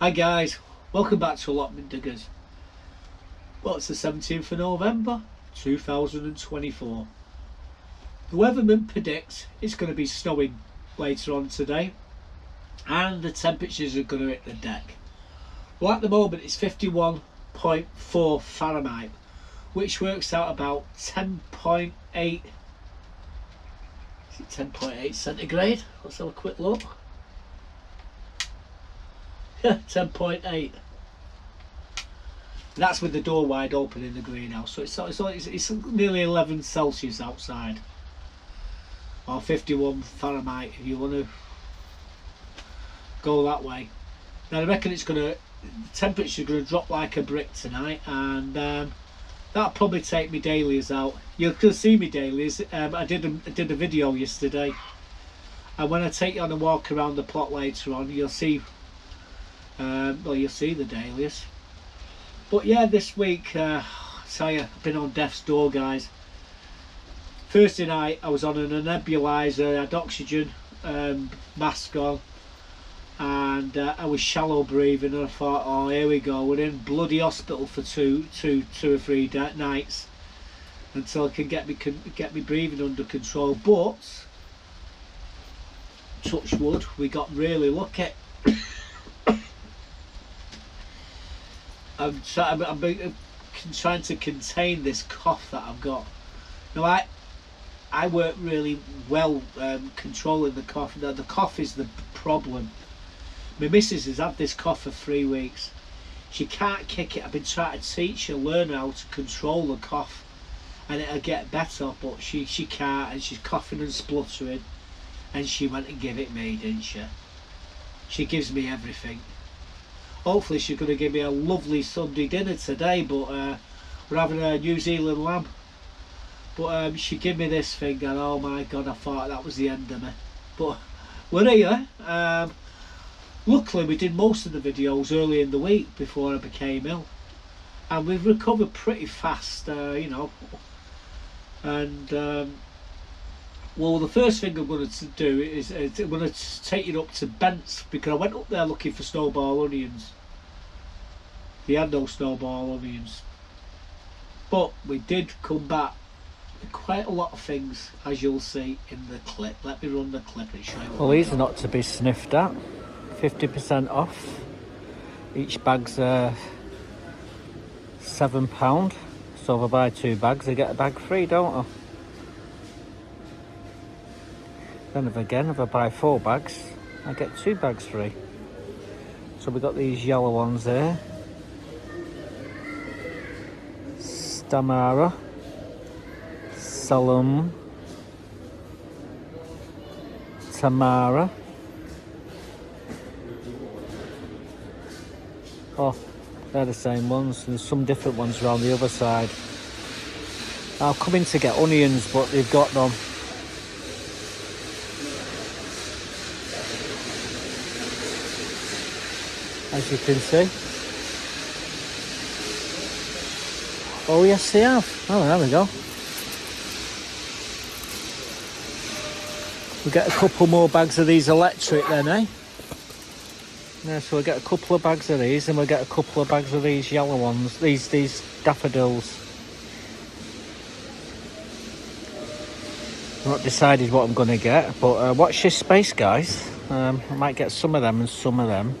Hi guys, welcome back to Allotment Diggers. Well, it's the 17th of November 2024. The weatherman predicts it's going to be snowing later on today and the temperatures are going to hit the deck. Well, at the moment it's 51.4 Fahrenheit, which works out about 10.8 centigrade. Let's have a quick look. Yeah, 10.8. That's with the door wide open in the greenhouse, so it's nearly 11 Celsius outside, or 51 Fahrenheit if you want to go that way. Now I reckon the temperature's going to drop like a brick tonight, and that'll probably take me dahlias out. You can see me dahlias. I did a video yesterday, and when I take you on a walk around the plot later on, you'll see. You'll see the dahlias. But yeah, this week, I tell you, I've been on death's door, guys. Thursday night, I was on a nebulizer, I had oxygen mask on, and I was shallow breathing, and I thought, oh, here we go, we're in bloody hospital for two or three nights until I can get me breathing under control. But touch wood, we got really lucky. I'm trying to contain this cough that I've got. Now I work really well controlling the cough. Now, the cough is the problem. My missus has had this cough for 3 weeks. She can't kick it. I've been trying to teach her, learn how to control the cough, and it'll get better, but she can't, and she's coughing and spluttering, and she went and give it me, didn't she? She gives me everything. Hopefully she's going to give me a lovely Sunday dinner today, but we're having a New Zealand lamb. But she gave me this thing, and oh my god, I thought that was the end of me. But we're here. Luckily we did most of the videos early in the week before I became ill, and we've recovered pretty fast, you know. And well, the first thing I'm going to do is I'm going to take you up to Bent's, because I went up there looking for snowball onions. They had no snowball onions, but we did come back with quite a lot of things, as you'll see in the clip. Let me run the clip and show you. Well, these are not to be sniffed at. 50% off. Each bag's £7. So if I buy 2 bags, I get a bag free, don't I? Then if I buy 4 bags, I get 2 bags free. So we got these yellow ones there. Stamara, Salum, Tamara. Oh, they're the same ones. There's some different ones around the other side. I'll come in to get onions, but they've got none. As you can see. Oh yes, they have. Oh, there we go. We get a couple more bags of these electric then, eh? Yeah, so we get a couple of bags of these, and we get a couple of bags of these yellow ones. These daffodils. I've not decided what I'm going to get, but watch this space, guys. I might get some of them and some of them.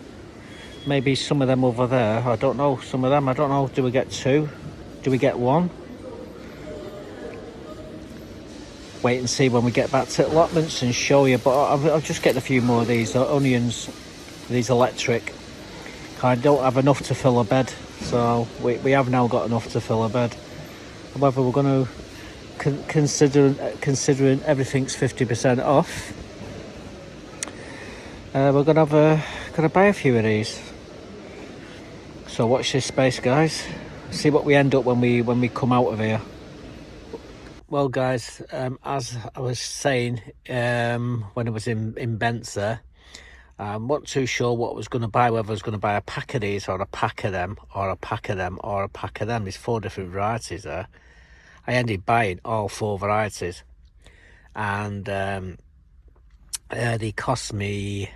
Maybe some of them over there. I don't know. Some of them, I don't know. Do we get 2? Do we get 1? Wait and see when we get back to allotments and show you. But I'll just get a few more of these onions, these electric. I don't have enough to fill a bed, so we have now got enough to fill a bed. However, we're going to considering everything's 50% off. We're going to buy a few of these. So watch this space, guys. See what we end up when we come out of here. Well, guys, as I was saying when I was in Bent's there, wasn't too sure what I was going to buy, whether I was going to buy a pack of these or a pack of them or a pack of them or a pack of them. There's 4 different varieties there. I ended up buying all 4 varieties, and they cost me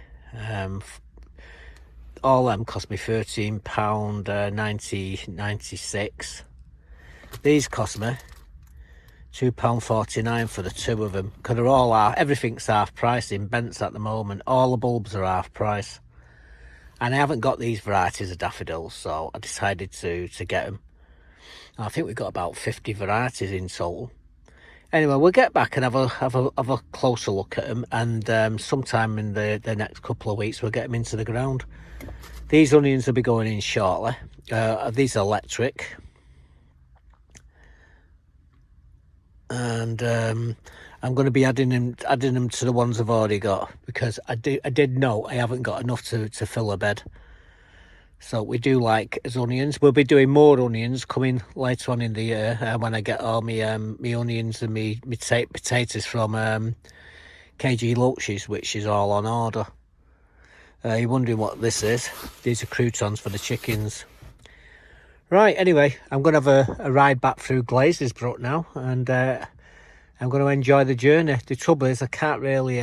all them cost me £13.96. These cost me £2.49 for the two of them, because they're all everything's half price in Bents at the moment. All the bulbs are half price, and I haven't got these varieties of daffodils, so I decided to get them. I think we've got about 50 varieties in total. Anyway, we'll get back and have a closer look at them, and sometime in the next couple of weeks we'll get them into the ground. These onions will be going in shortly. These are electric, and I'm going to be adding them to the ones I've already got, because I did know I haven't got enough to fill a bed. So we do like as onions. We'll be doing more onions coming later on in the year, when I get all my onions and my potatoes from KG Loaches, which is all on order. You're wondering what this is? These are croutons for the chickens. Right, anyway, I'm going to have a ride back through Glazesbrook now, and I'm going to enjoy the journey. The trouble is I can't really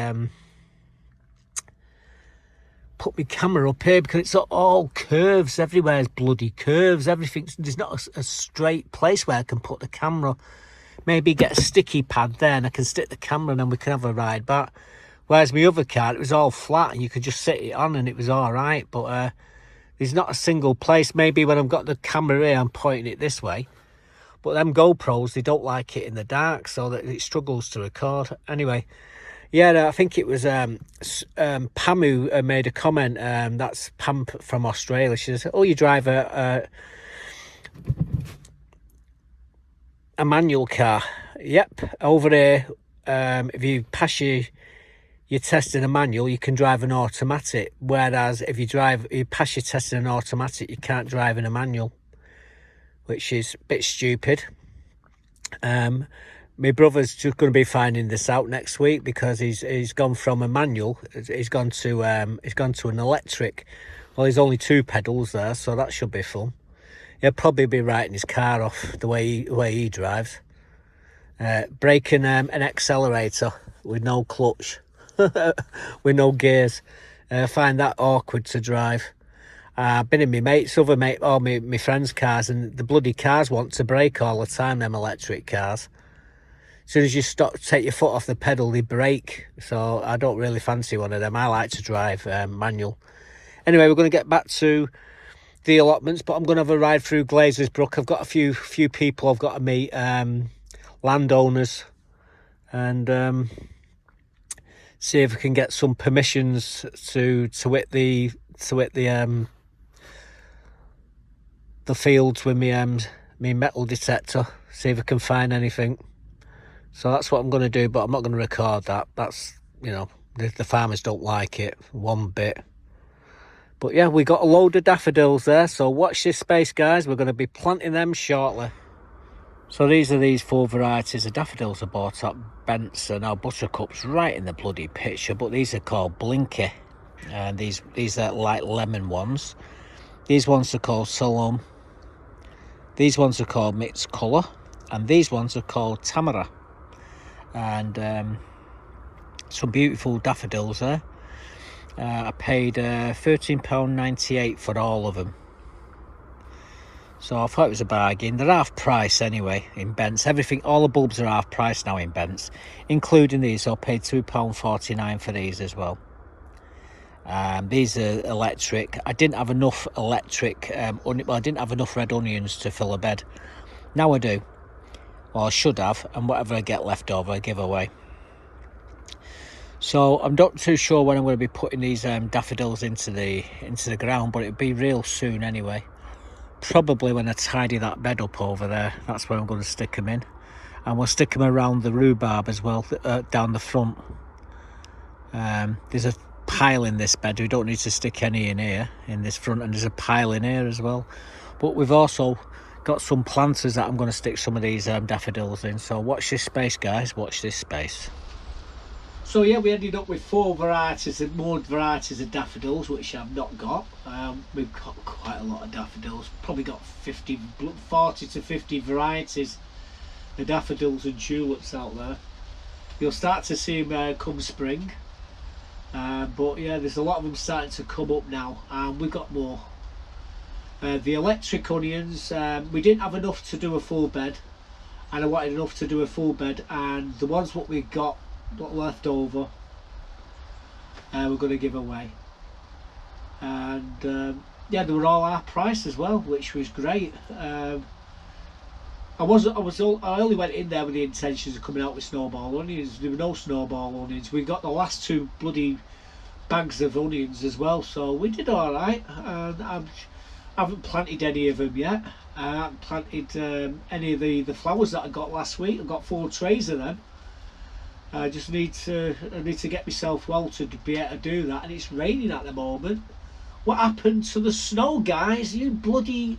put my camera up here because it's all curves. Everywhere is bloody curves. There's not a straight place where I can put the camera. Maybe get a sticky pad there and I can stick the camera and then we can have a ride back. Whereas my other car, it was all flat and you could just sit it on and it was all right. But there's not a single place. Maybe when I've got the camera here, I'm pointing it this way. But them GoPros, they don't like it in the dark, so that it struggles to record. Anyway, yeah, I think it was Pam who made a comment. That's Pam from Australia. She says, "Oh, you drive a manual car?" Yep, over here. If you pass your test in a manual, you can drive an automatic. Whereas if you pass your test in an automatic, you can't drive in a manual, which is a bit stupid. My brother's just going to be finding this out next week, because he's gone from a manual, he's gone to an electric. Well, there's only 2 pedals there, so that should be fun. He'll probably be writing his car off the way he drives. Braking an accelerator with no clutch, with no gears. I find that awkward to drive. I've been in my friends' cars, and the bloody cars want to brake all the time, them electric cars. As soon as you take your foot off the pedal, they brake. So I don't really fancy one of them. I like to drive manual. Anyway, we're going to get back to the allotments, but I'm going to have a ride through Glazesbrook. I've got a few people I've got to meet, landowners, and see if we can get some permissions to hit the fields with me metal detector. See if I can find anything. So that's what I'm going to do, but I'm not going to record that. That's, the farmers don't like it one bit. But yeah, we got a load of daffodils there, so watch this space, guys. We're going to be planting them shortly. So these are these 4 varieties of daffodils I bought at Bents. Now buttercups right in the bloody picture, but these are called Blinky, and these are like lemon ones. These ones are called Solent. These ones are called Mixed Colour, and these ones are called Tamara. And some beautiful daffodils there. I paid £13.98 for all of them, so I thought it was a bargain. They're half price anyway in Bents. All the bulbs are half price now in Bents, including these. So I paid £2.49 for these as well. These are electric. I didn't have enough electric I didn't have enough red onions to fill a bed. Now I do, or I should have, and whatever I get left over I give away. So I'm not too sure when I'm going to be putting these daffodils into the ground, but it'll be real soon anyway. Probably when I tidy that bed up over there, that's where I'm going to stick them in. And we'll stick them around the rhubarb as well, down the front. There's a pile in this bed. We don't need to stick any in here, in this front, and there's a pile in here as well. But we've also got some planters that I'm going to stick some of these daffodils in. So watch this space, guys, watch this space. So yeah, we ended up with 4 varieties of daffodils, which I've not got. We've got quite a lot of daffodils, probably got 40 to 50 varieties of daffodils and tulips out there. You'll start to see them come spring. But yeah, there's a lot of them starting to come up now, and we've got more. The electric onions, we didn't have enough to do a full bed, and I wanted enough to do a full bed, and the ones what we got left over, we're going to give away. And yeah, they were all our price as well, which was great. I only went in there with the intentions of coming out with snowball onions. There were no snowball onions. We got the last 2 bloody bags of onions as well, so we did all right. And I haven't planted any of them yet. I haven't planted any of the flowers that I got last week. I got 4 trays of them. I just need to get myself well to be able to do that. And it's raining at the moment. What happened to the snow, guys? You bloody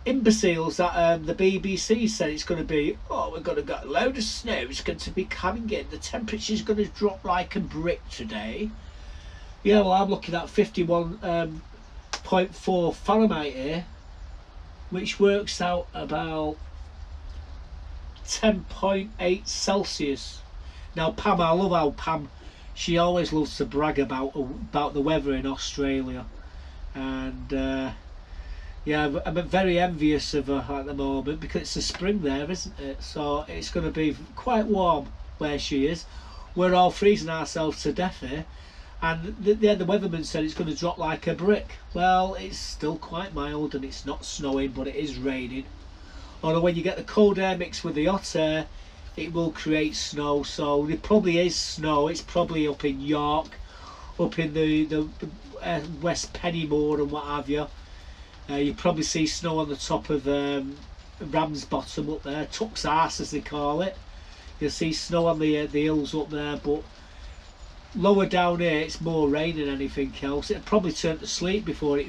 imbeciles that the BBC said it's going to be, oh, we're going to get a load of snow, it's going to be coming in, the temperature's going to drop like a brick today. Yeah, well, I'm looking at 51.4 Fahrenheit here, which works out about 10.8 Celsius. Now Pam, I love how Pam, she always loves to brag about the weather in Australia, and yeah, I'm very envious of her at the moment because it's the spring there, isn't it? So it's going to be quite warm where she is. We're all freezing ourselves to death here, and the weatherman said it's going to drop like a brick. Well, it's still quite mild and it's not snowing, but it is raining. Although when you get the cold air mixed with the hot air, it will create snow. So there probably is snow. It's probably up in York, up in the West Pennymore and what have you. You probably see snow on the top of Ramsbottom up there, Tuck's Arse as they call it. You'll see snow on the hills up there, but lower down here it's more rain than anything else. It'll probably turn to sleet before it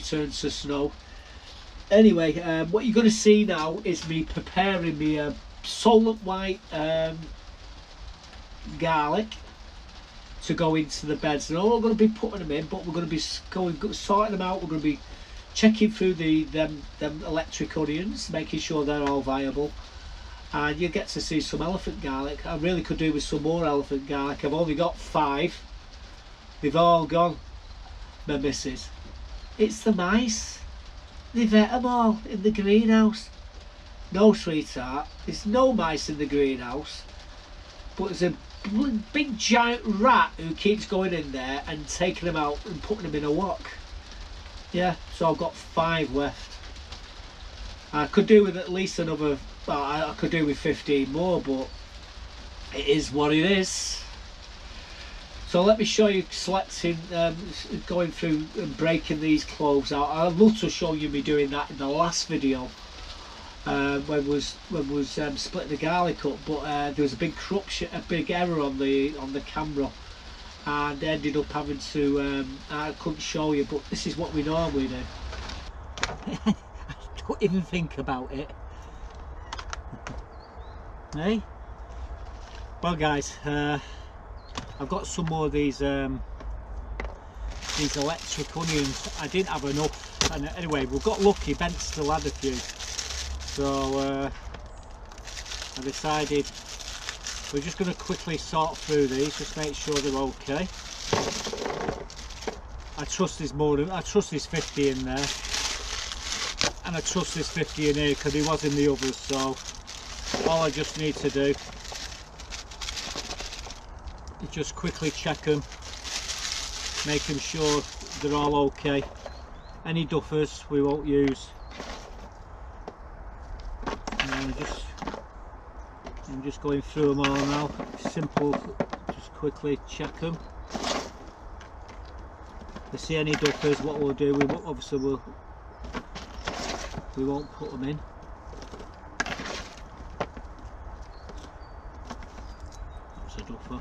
turns to snow. Anyway, what you're going to see now is me preparing me Solent White Garlic to go into the beds. And all we're going to be putting them in, but we're going to be sorting them out. We're going to be checking through them electric onions, making sure they're all viable, and you get to see some elephant garlic. I really could do with some more elephant garlic. I've only got 5. They've all gone, my missus. It's the mice. They've ate them all in the greenhouse. No, sweetheart, there's no mice in the greenhouse, but there's a big giant rat who keeps going in there and taking them out and putting them in a wok. Yeah, so I've got 5 left. I could do with at least another, well, I could do with 15 more, but it is what it is. So let me show you selecting, going through and breaking these cloves out. I'd love to show you me doing that in the last video. When was splitting the garlic up, but there was a big corruption, a big error on the camera, and ended up having to. I couldn't show you, but this is what we normally do. I don't even think about it. Hey, well, guys, I've got some more of these electric onions. I didn't have enough, and anyway, we've got lucky. Ben still had a few. So I decided we're just going to quickly sort through these, just make sure they're okay. I trust there's more than, I trust there's 50 in there, and I trust there's 50 in here because he was in the others. So all I just need to do is just quickly check them, making sure they're all okay. Any duffers we won't use. I'm just going through them all now. Simple, just quickly check them. If I see any duffers, what we'll do, we won't put them in. That's a duffer.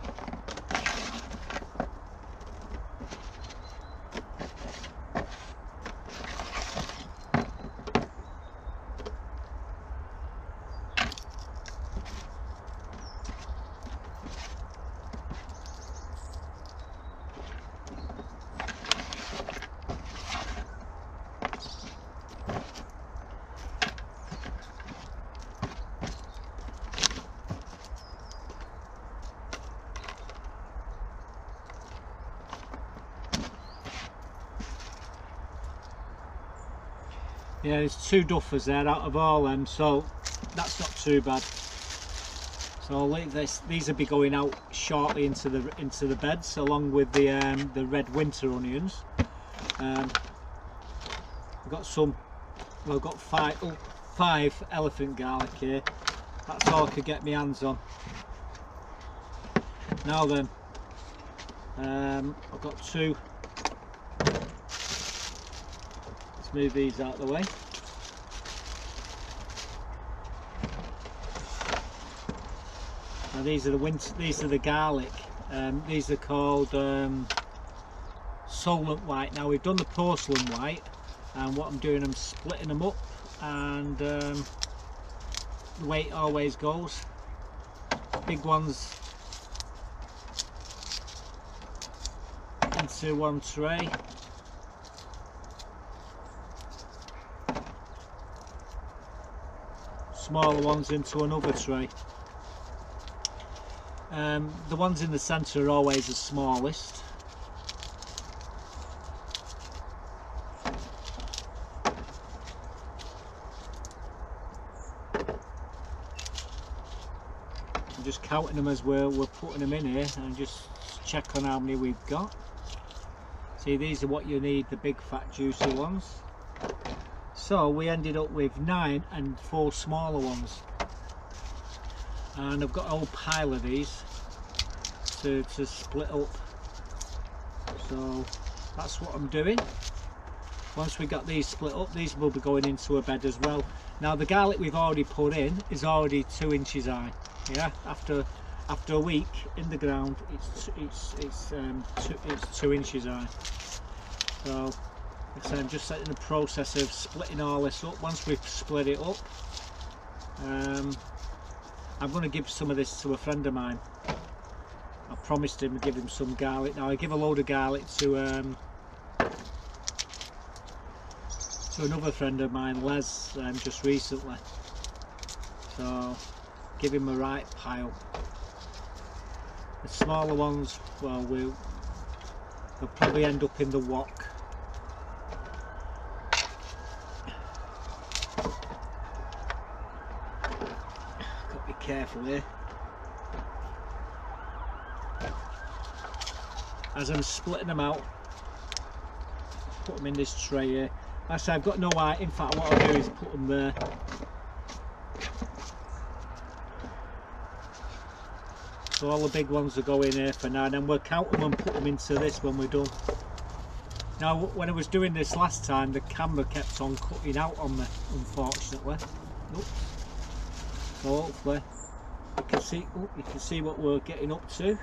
Yeah, there's 2 duffers there out of all them, so that's not too bad. So I'll leave this. These will be going out shortly into the beds, along with the red winter onions. I've got some. Well, I've got 5 elephant garlic here. That's all I could get my hands on. Now then, I've got 2. Let's move these out of the way. Now these are the garlic. These are called Solent White. Now we've done the porcelain white, and what I'm doing, I'm splitting them up, and the way it always goes, big ones into one tray, smaller ones into another tray. The ones in the centre are always the smallest. I'm just counting them as we're putting them in here, and just check on how many we've got. See, these are what you need, the big fat juicy ones. So we ended up with 9 and 4 smaller ones. And I've got a whole pile of these to split up, so that's what I'm doing. Once we got these split up, these will be going into a bed as well. Now the garlic we've already put in is already 2 inches high. Yeah, after a week in the ground, it's 2 inches high. So like I said, I'm just in the process of splitting all this up. Once we've split it up, I'm going to give some of this to a friend of mine. I promised him to give him some garlic. Now I give a load of garlic to another friend of mine, Les, just recently. So give him a right pile. The smaller ones, well, they'll probably end up in the wok. Got to be careful here. As I'm splitting them out, put them in this tray here. Like I say, I've got no eye. In fact, what I'll do is put them there. So all the big ones will go in here for now, and then we'll count them and put them into this when we're done. Now, when I was doing this last time, the camera kept on cutting out on me, unfortunately. Oops. So hopefully you can see what we're getting up to.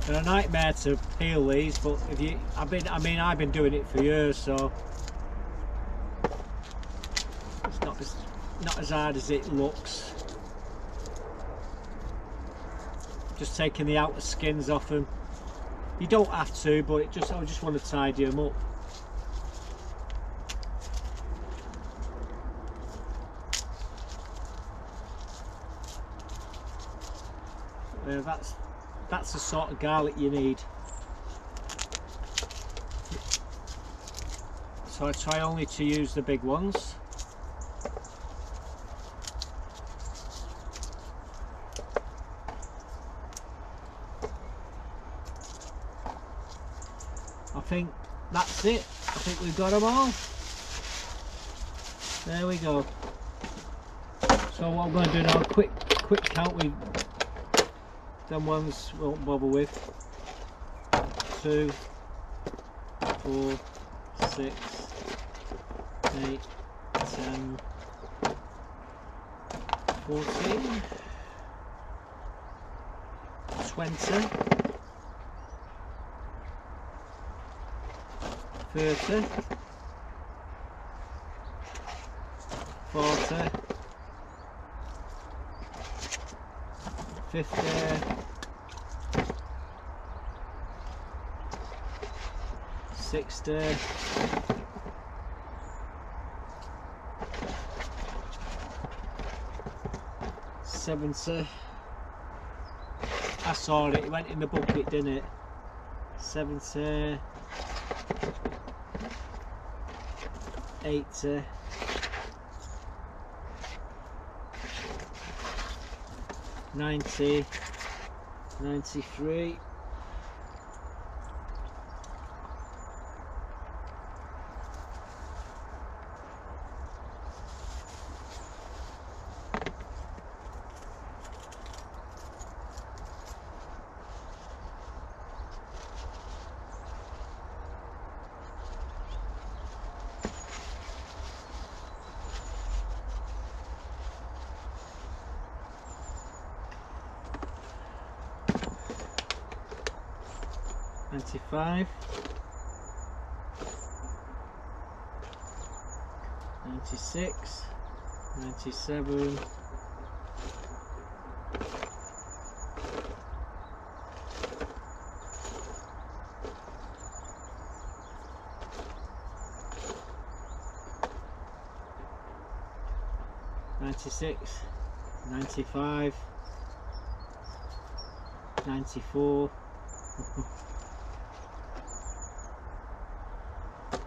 They're a nightmare to peel these, but I've been doing it for years, so it's not as hard as it looks. Just taking the outer skins off them. You don't have to, but I just want to tidy them up. That's the sort of garlic you need. So I try only to use the big ones. I think that's it. I think we've got them all. There we go. So what I'm going to do now, a quick count with them ones we won't bother with. 2, 4, 6, 8, 10, 14, 20, 30, 40, 50, 60, 70. I saw it, it went in the bucket, didn't it? 70, 80, 90, 93, 95, 96, 97, 96, 95, 94,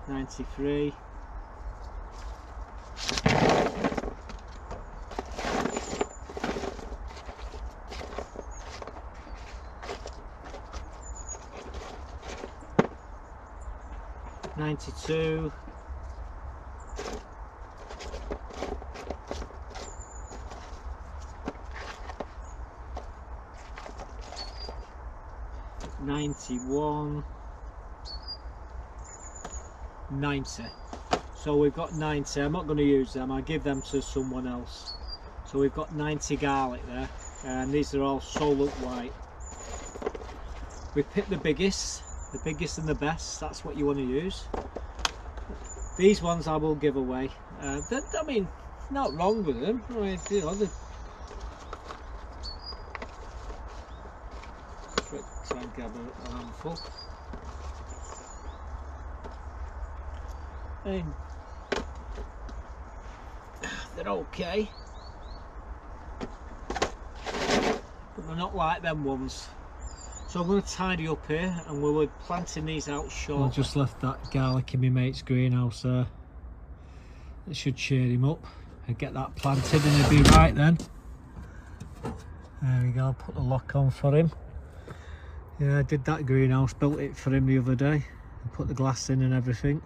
93, 92, 91, 90. So we've got 90. I'm not going to use them, I'll give them to someone else. So we've got 90 garlic there, and these are all Solent White. We picked the biggest and the best. That's what you want to use. These ones I will give away. I mean, not wrong with them. I mean, you know, try and grab a handful. And they're okay, but they're not like them ones. So I'm going to tidy up here, and we were planting these out short. I just left that garlic in my mate's greenhouse there. It should cheer him up and get that planted, and he'll be right then. There we go, I'll put the lock on for him. Yeah, I did that greenhouse, built it for him the other day, and put the glass in and everything.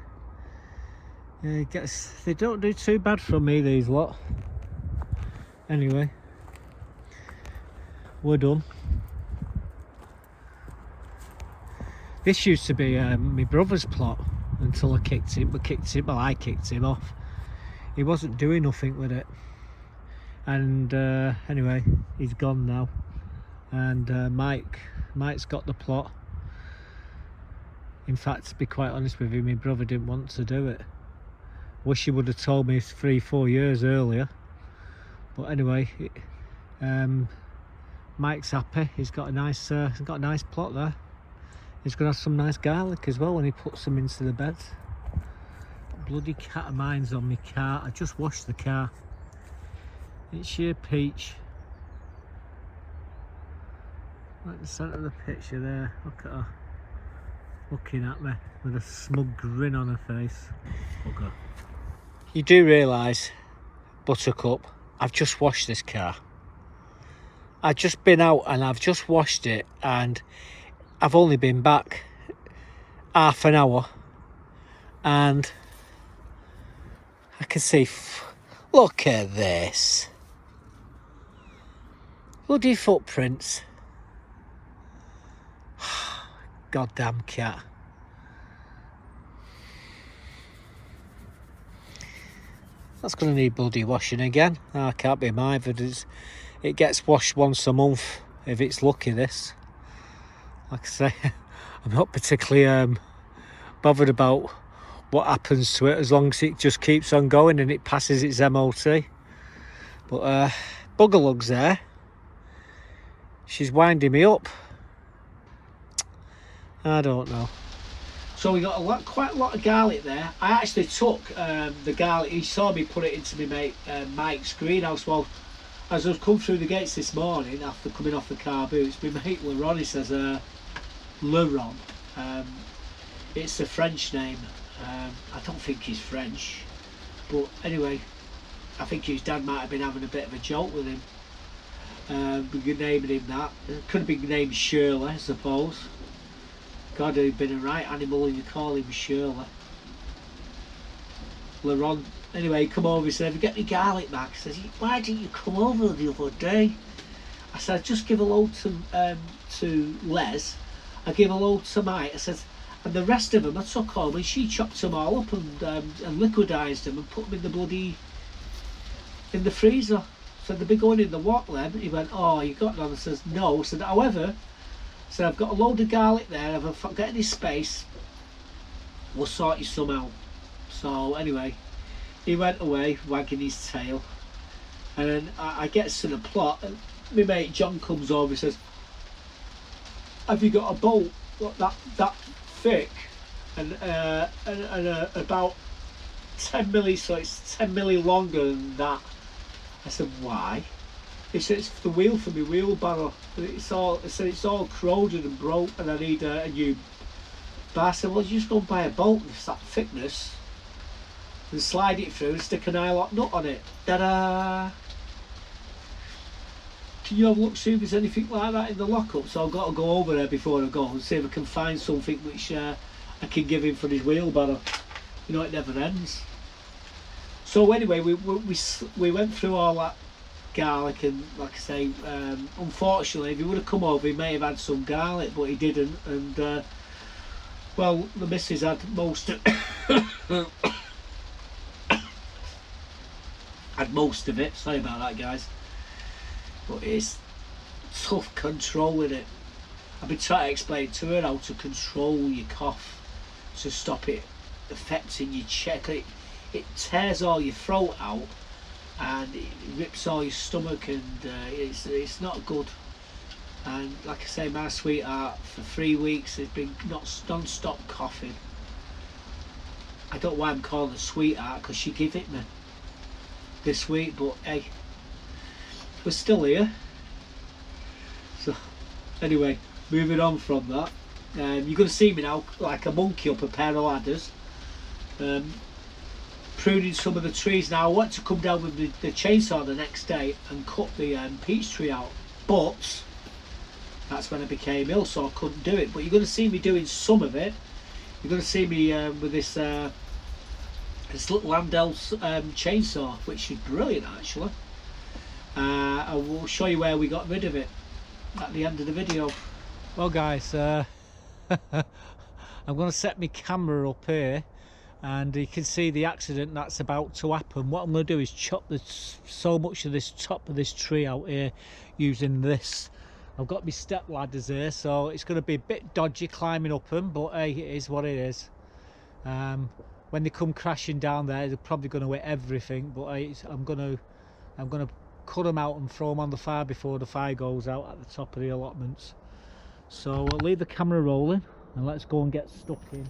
Yeah, they don't do too bad from me, these lot. Anyway, we're done. This used to be my brother's plot until I kicked him off. He wasn't doing nothing with it, and anyway, he's gone now, and Mike's got the plot. In fact, to be quite honest with you, my brother didn't want to do it. Wish he would have told me 3-4 years earlier, but anyway, Mike's happy. He's got a nice plot there. He's gonna have some nice garlic as well when he puts them into the bed. Bloody cat of mine's on my car. I just washed the car. It's sheer peach. Right in the centre of the picture there. Look at her looking at me with a smug grin on her face. Bugger. You do realise, Buttercup, I've just washed this car. I've just been out and I've just washed it, and I've only been back half an hour, and I can see, look at this. Bloody footprints. Goddamn cat. That's going to need bloody washing again. I can't be bothered. It gets washed once a month if it's lucky, this. Like I say, I'm not particularly bothered about what happens to it as long as it just keeps on going and it passes its MOT. But Buggerlug's there. She's winding me up. I don't know. So we got quite a lot of garlic there. I actually took the garlic. He saw me put it into my mate Mike's greenhouse. Well, as I've come through the gates this morning after coming off the car boots, my mate Leron, he says Leron. It's a French name. I don't think he's French, but anyway, I think his dad might have been having a bit of a joke with him. We're naming him that. It could have been named Shirley, I suppose. God, he'd been a right animal and you call him Shirley. Leron. Anyway, he come over, he said, "Have you got any garlic back?" He says, "Why didn't you come over the other day?" I said, "Just give a load to Les. I gave a load to Mike." I said, "And the rest of them I took home and she chopped them all up and liquidised them and put them in the freezer. So they'd be going in the what then?" He went, "Oh, you got none?" I says, "No." I said, "However," so I've got a load of garlic there. If I get any space, we'll sort you some out. So anyway, he went away wagging his tail, and then I get to the plot and my mate John comes over and says, "Have you got a bolt that thick and about 10 milli, so it's 10 milli longer than that?" I said, "Why?" He said, "It's the wheel for my wheelbarrow. It's all corroded and broke and I need a new." But I said, "Well, you just go and buy a bolt that's that thickness and slide it through and stick an eyelock nut on it. Ta-da! Can you have a look, see if there's anything like that in the lockup?" So I've got to go over there before I go and see if I can find something which I can give him for his wheelbarrow. You know, it never ends. So anyway, we went through all that garlic, and like I say, unfortunately, if he would have come over, he may have had some garlic, but he didn't. And well, the missus had most of had most of it. Sorry about that, guys. But it's tough controlling it. I've been trying to explain to her how to control your cough to stop it affecting your chest. It tears all your throat out and it rips all your stomach, and it's not good. And like I say, my sweetheart for 3 weeks has been non-stop coughing. I don't know why I'm calling her sweetheart, because she gave it me this week, but hey, we're still here. So anyway, moving on from that, you're going to see me now like a monkey up a pair of ladders, pruning some of the trees. Now I want to come down with the chainsaw the next day and cut the peach tree out, but that's when I became ill, so I couldn't do it. But you're going to see me doing some of it. You're going to see me with this little Landell chainsaw, which is brilliant actually. I will show you where we got rid of it at the end of the video. Well guys, I'm going to set my camera up here and you can see the accident that's about to happen. What I'm going to do is chop so much of this top of this tree out here using this. I've got my step ladders here, so it's going to be a bit dodgy climbing up them, but hey, it is what it is. When they come crashing down there, they're probably going to hit everything, but hey, I'm going to cut them out and throw them on the fire before the fire goes out at the top of the allotments. So we'll leave the camera rolling and let's go and get stuck in.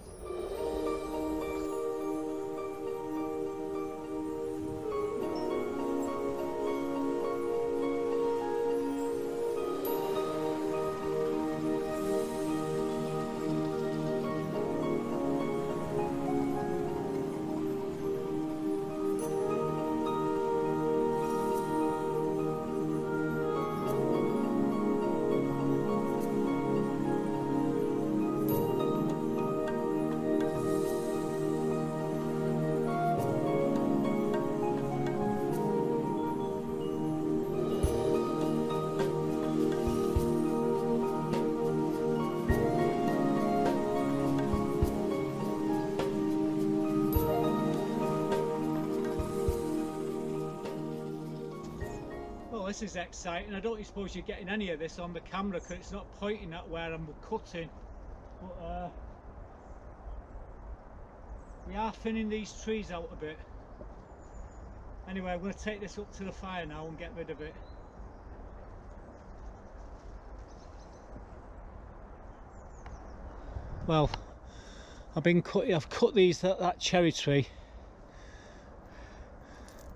this is exciting. I don't suppose you're getting any of this on the camera because it's not pointing at where I'm cutting. But we are thinning these trees out a bit. Anyway, I'm going to take this up to the fire now and get rid of it. Well, I've cut these that cherry tree,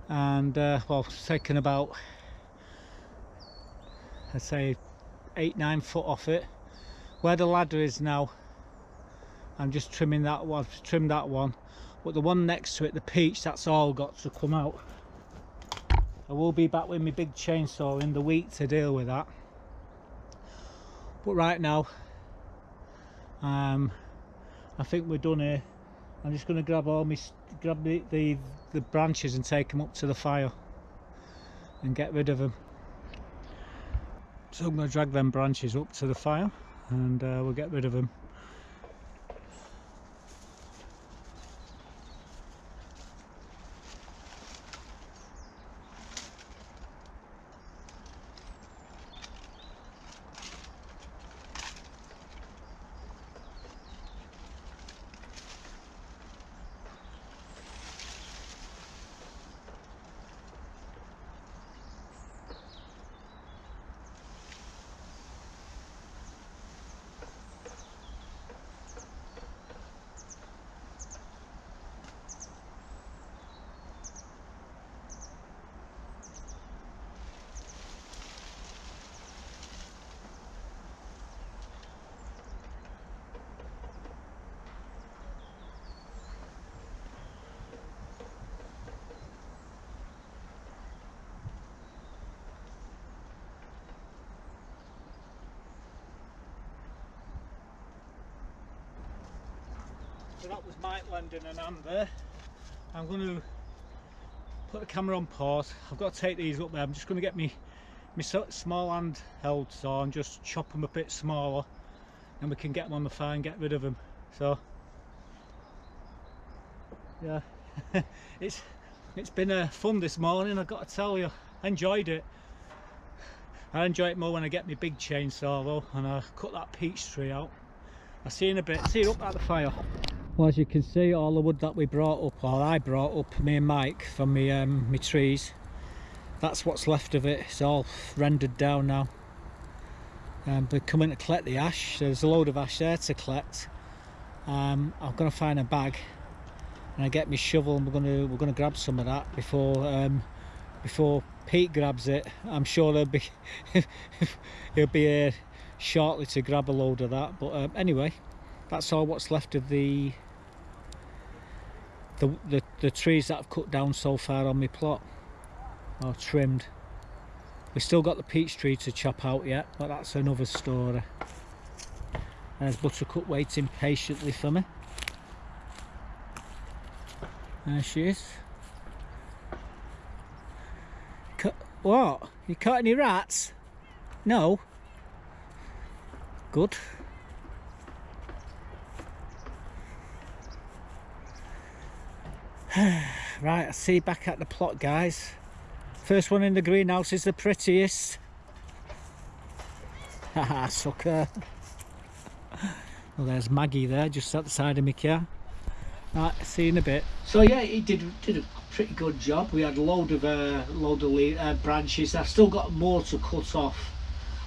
and well, it's taken about, I'd say 8-9 foot off it. Where the ladder is now, I'm just trimming that one. Trimmed that one, but the one next to it, the peach, that's all got to come out. I will be back with my big chainsaw in the week to deal with that. But right now, I think we're done here. I'm just going to grab the branches and take them up to the fire and get rid of them. So I'm going to drag them branches up to the fire and we'll get rid of them. So that was Mike lending an hand there. I'm going to put the camera on pause. I've got to take these up there. I'm just going to get my small handheld saw and just chop them a bit smaller, and we can get them on the fire and get rid of them. So yeah, it's been fun this morning, I've got to tell you. I enjoyed it. I enjoy it more when I get my big chainsaw though and I cut that peach tree out. I'll see you in a bit. See you up at the fire. Well, as you can see, all the wood that we brought up, or I brought up, me and Mike, from my trees, that's what's left of it. It's all rendered down now. We're coming to collect the ash. There's a load of ash there to collect. I'm going to find a bag and I get my shovel and we're going to grab some of that before Pete grabs it. I'm sure he'll be here shortly to grab a load of that. But anyway, that's all what's left of the trees that I've cut down so far on my plot, or trimmed. We've still got the peach tree to chop out yet, but that's another story. There's Buttercup waiting patiently for me. There she is. What? You caught any rats? No? Good. Right, I'll see you back at the plot, guys. First one in the greenhouse is the prettiest. Haha, sucker. Well, there's Maggie there, just at the side of my car. Right, see you in a bit. So yeah, he did a pretty good job. We had a load of branches. I've still got more to cut off.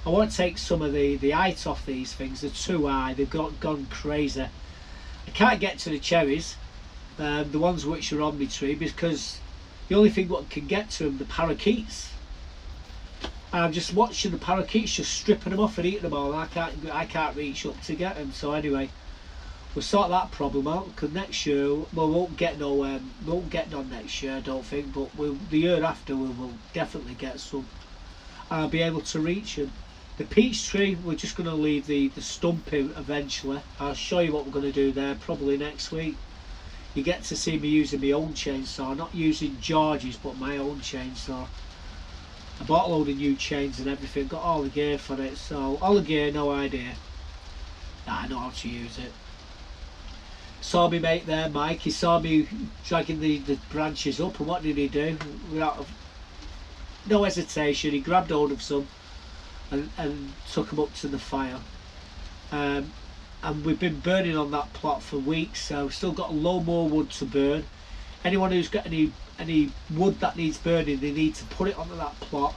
I want to take some of the height off these things. They're too high. They've gone crazy. I can't get to the cherries, the ones which are on my tree, because the only thing what can get to them, the parakeets. I'm just watching the parakeets just stripping them off and eating them all. I can't reach up to get them. So anyway, we'll sort that problem out, because next year, well, we won't get none next year, I don't think, but the year after we will definitely get some. I'll be able to reach them. The peach tree, we're just going to leave the stump out eventually. I'll show you what we're going to do there probably next week. You get to see me using my own chainsaw, not using George's, but my own chainsaw. I bought a load of new chains and everything, got all the gear for it, so all the gear, no idea. Nah, I know how to use it. Saw me mate there, Mike, he saw me dragging the branches up, and what did he do? no hesitation, he grabbed hold of some and took them up to the fire. And we've been burning on that plot for weeks, so we've still got a load more wood to burn. Anyone who's got any wood that needs burning, they need to put it onto that plot,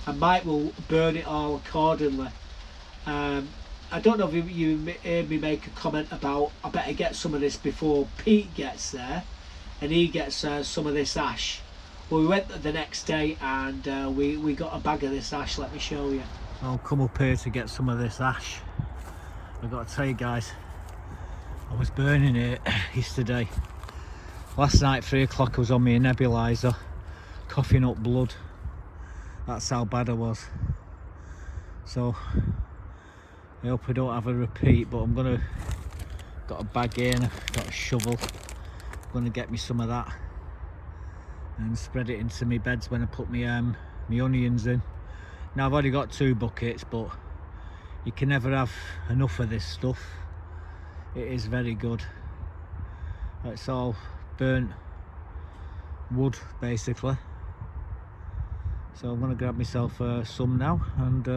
and Mike will burn it all accordingly. I don't know if you heard me make a comment about I better get some of this before Pete gets there and he gets some of this ash. Well, we went the next day and we got a bag of this ash. Let me show you. I'll come up here to get some of this ash. I've got to tell you guys, I was burning it yesterday. Last night 3 o'clock I was on my nebulizer coughing up blood. That's how bad I was. So I hope I don't have a repeat, but I'm gonna, got a bag here and I've got a shovel. I'm gonna get me some of that and spread it into my beds when I put my onions in. Now I've already got 2 buckets, but you can never have enough of this stuff. It is very good. It's all burnt wood basically. So I'm gonna grab myself some now, and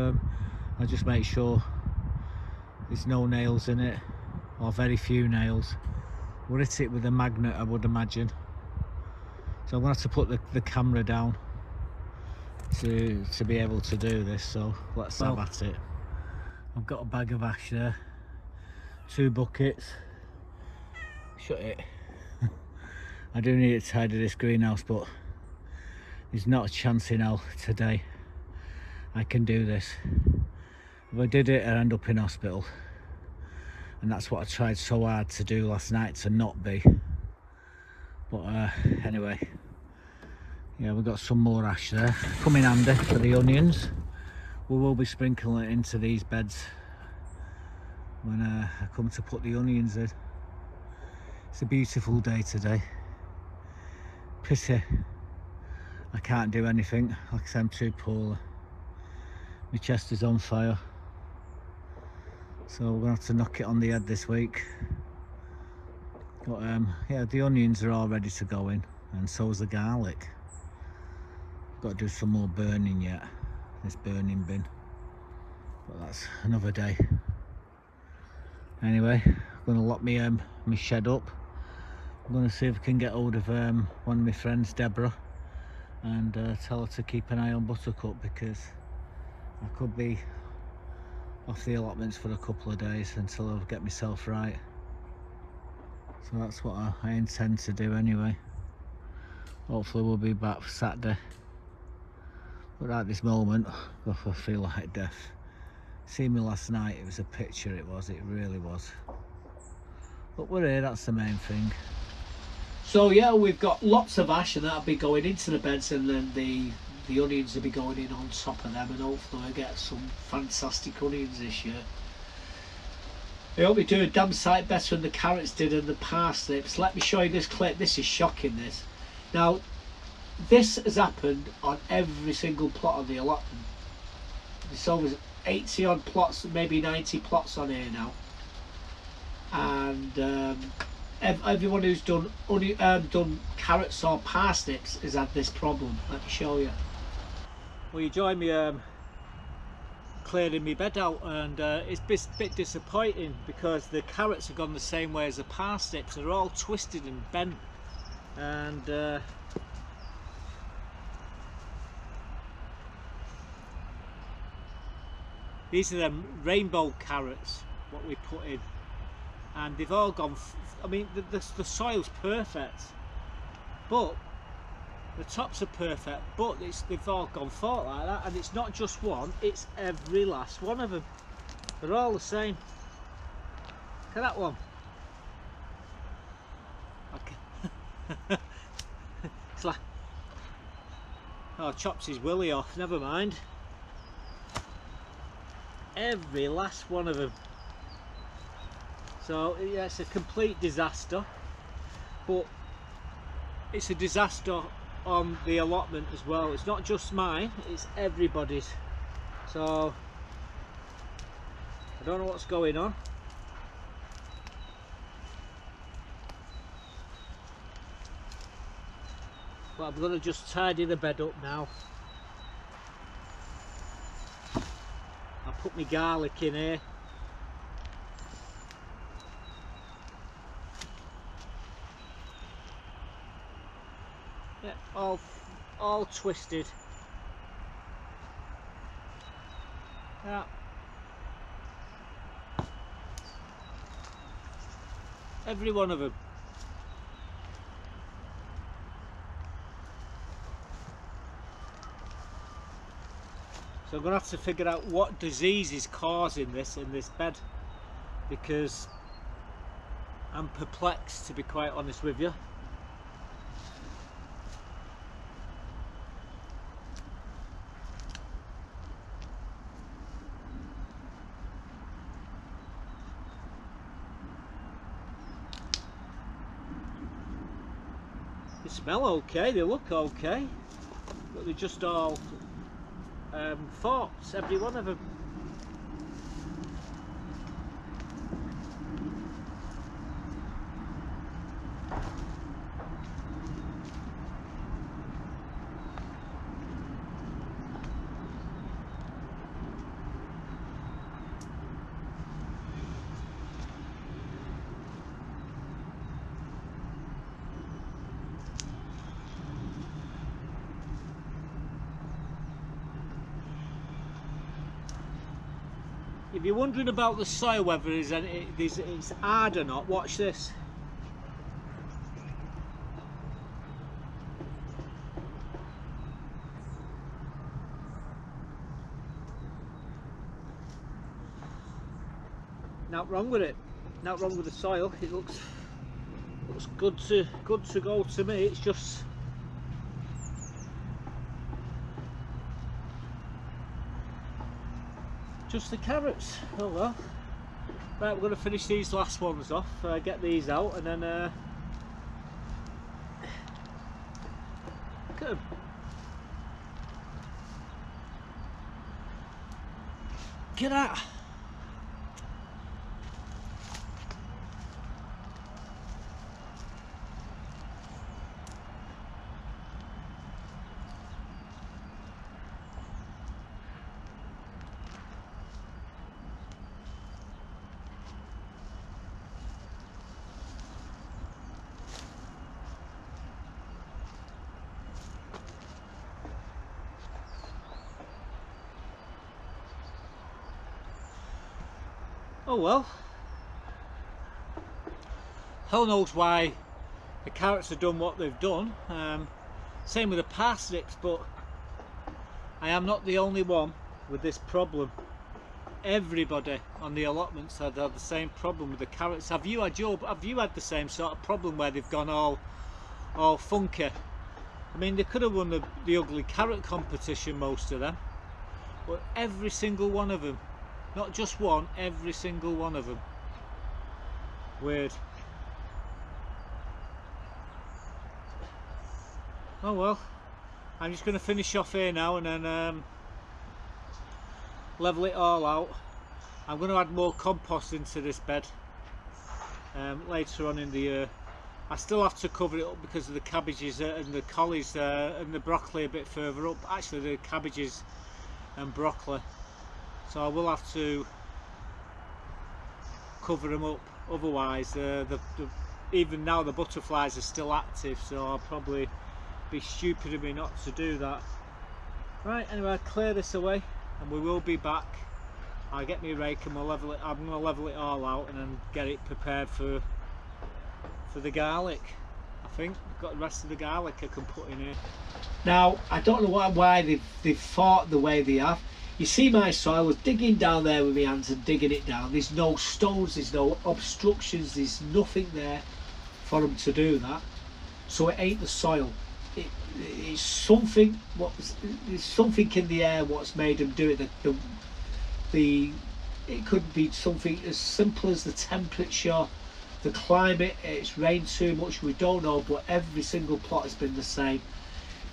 I'll just make sure there's no nails in it, or very few nails. We'll hit it with a magnet, I would imagine. So I'm going to have to put the camera down to be able to do this, so let's have at it. I've got a bag of ash there, 2 buckets. Shut it. I do need to tidy this greenhouse, but there's not a chance in hell today I can do this. If I did it, I'd end up in hospital, and that's what I tried so hard to do last night, to not be. But anyway, yeah, we've got some more ash there. Come in handy for the onions. We will be sprinkling it into these beds when I come to put the onions in. It's a beautiful day today. Pity I can't do anything, like I said, I'm too poorly. My chest is on fire. So we're gonna have to knock it on the head this week. But yeah, the onions are all ready to go in, and so is the garlic. Got to do some more burning yet, this burning bin, but that's another day. Anyway, I'm gonna lock me my shed up. I'm gonna see if I can get hold of one of my friends, Deborah, and tell her to keep an eye on Buttercup, because I could be off the allotments for a couple of days until I get myself right. So that's what I intend to do anyway. Hopefully we'll be back for Saturday. But at this moment, I feel like death. Seeing me last night, it was a picture, it really was. But we're here, that's the main thing. So yeah, we've got lots of ash, and that'll be going into the beds, and then the onions will be going in on top of them, and hopefully I get some fantastic onions this year. I hope we do a damn sight better than the carrots did and the parsnips. Let me show you this clip. This is shocking, this. Now, this has happened on every single plot of the allotment. There's always 80 odd plots, maybe 90 plots on here now. And everyone who's done carrots or parsnips has had this problem. Let me show you. Well, you join me clearing my bed out, and it's a bit disappointing because the carrots have gone the same way as the parsnips. They're all twisted and bent, and these are them rainbow carrots what we put in, and they've all gone I mean the soil's perfect, but the tops are perfect, but they've all gone forward like that, and it's not just one, it's every last one of them. They're all the same. Look at that one. Okay. It's like, oh, chops his willy off, never mind. Every last one of them. So yeah, it's a complete disaster, but it's a disaster on the allotment as well. It's not just mine, it's everybody's. So I don't know what's going on. But I'm going to just tidy the bed up now put my garlic in here. Yeah, all twisted. Yeah. Every one of them. So I'm going to have to figure out what disease is causing this in this bed, because I'm perplexed, to be quite honest with you. They smell okay, they look okay, but they're just all faults, every one of them. If you're wondering about the soil, whether it's hard or not, watch this. Not wrong with it. Not wrong with the soil. It looks good to go to me. It's just the carrots. Oh well. Right, we're going to finish these last ones off, get these out, and then look at them. Get out. Oh well, hell knows why the carrots have done what they've done. Same with the parsnips, but I am not the only one with this problem. Everybody on the allotments had the same problem with the carrots. Have you had the same sort of problem where they've gone all funky? I mean, they could have won the ugly carrot competition, most of them, but every single one of them. Not just one, every single one of them. Weird. Oh well, I'm just going to finish off here now and then level it all out. I'm going to add more compost into this bed later on in the year. I still have to cover it up because of the cabbages and the collies and the broccoli a bit further up. Actually, the cabbages and broccoli. So I will have to cover them up, otherwise even now the butterflies are still active, so I'll probably be stupid of me not to do that. Right, anyway, I'll clear this away and we will be back. I'll get my rake and we'll level it. I'm going to level it all out and then get it prepared for the garlic. I think I've got the rest of the garlic I can put in here. Now, I don't know why they've fought the way they have. You see my soil, I was digging down there with my hands and digging it down. There's no stones, there's no obstructions, there's nothing there for them to do that. So it ain't the soil. It's something. There's something in the air what's made them do it. It could be something as simple as the temperature, the climate. It's rained too much, we don't know, but every single plot has been the same.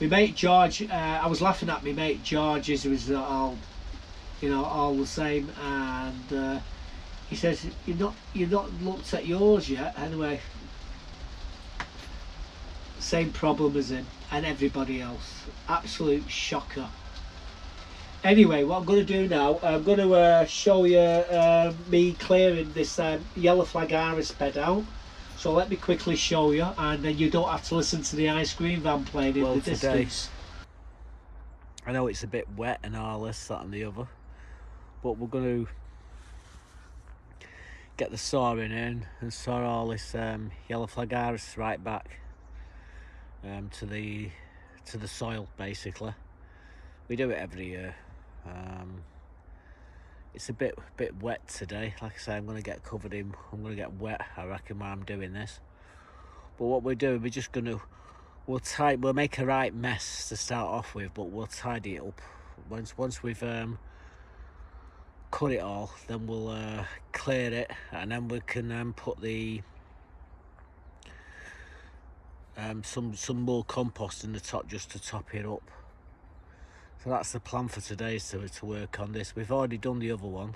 My mate George, I was laughing at my mate George's, it was all the same, and he says, you're not looked at yours yet. Anyway, same problem as him and everybody else. Absolute shocker. Anyway, what I'm going to do now, I'm going to show you me clearing this yellow flag iris bed out. So let me quickly show you, and then you don't have to listen to the ice cream van playing in the distance. I know it's a bit wet and all this, that and the other, but we're going to get the sawing in and saw all this yellow flag iris right back to the soil, basically. We do it every year. It's a bit wet today. Like I say, I'm going to get covered in, I'm going to get wet, I reckon, while I'm doing this. But what we're doing, we're just going to, we'll make a right mess to start off with, but we'll tidy it up. Once we've cut it all, then we'll clear it, and then we can put the some more compost in the top just to top it up. So that's the plan for today, is to work on this. We've already done the other one